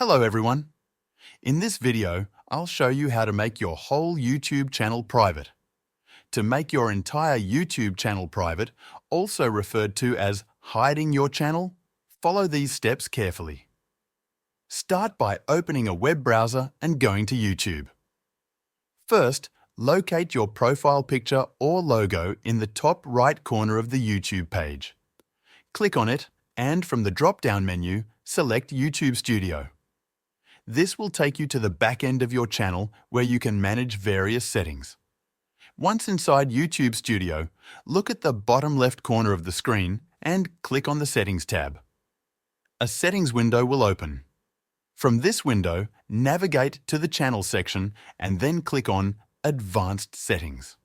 Hello everyone. In this video, I'll show you how to make your whole YouTube channel private. To make your entire YouTube channel private, also referred to as hiding your channel, follow these steps carefully. Start by opening a web browser and going to YouTube. First, locate your profile picture or logo in the top right corner of the YouTube page. Click on it and from the drop-down menu, select YouTube Studio. This will take you to the back end of your channel where you can manage various settings. Once inside YouTube Studio, look at the bottom left corner of the screen and click on the Settings tab. A settings window will open. From this window, navigate to the Channel section and then click on Advanced Settings.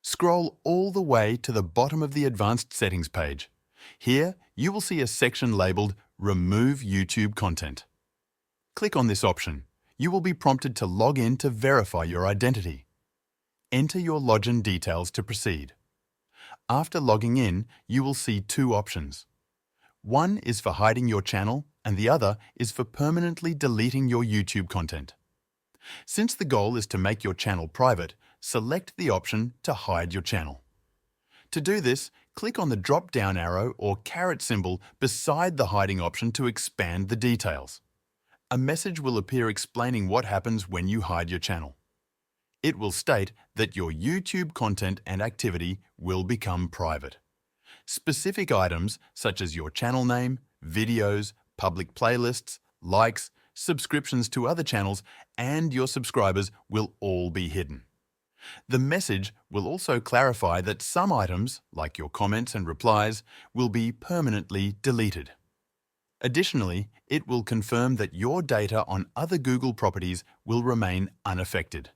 Scroll all the way to the bottom of the Advanced Settings page. Here, you will see a section labeled Remove YouTube Content. Click on this option. You will be prompted to log in to verify your identity. Enter your login details to proceed. After logging in, you will see two options. One is for hiding your channel and the other is for permanently deleting your YouTube content. Since the goal is to make your channel private, select the option to hide your channel. To do this, click on the drop-down arrow or caret symbol beside the hiding option to expand the details. A message will appear explaining what happens when you hide your channel. It will state that your YouTube content and activity will become private. Specific items such as your channel name, videos, public playlists, likes, subscriptions to other channels, and your subscribers will all be hidden. The message will also clarify that some items, like your comments and replies, will be permanently deleted. Additionally, it will confirm that your data on other Google properties will remain unaffected.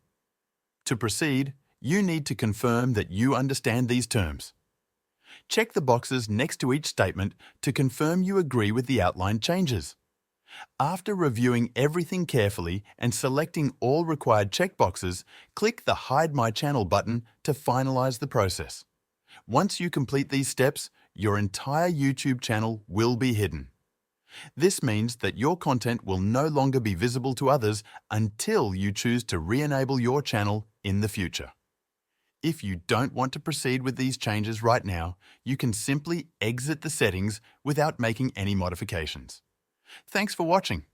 To proceed, you need to confirm that you understand these terms. Check the boxes next to each statement to confirm you agree with the outlined changes. After reviewing everything carefully and selecting all required checkboxes, click the Hide My Channel button to finalize the process. Once you complete these steps, your entire YouTube channel will be hidden. This means that your content will no longer be visible to others until you choose to re-enable your channel in the future. If you don't want to proceed with these changes right now, you can simply exit the settings without making any modifications. Thanks for watching.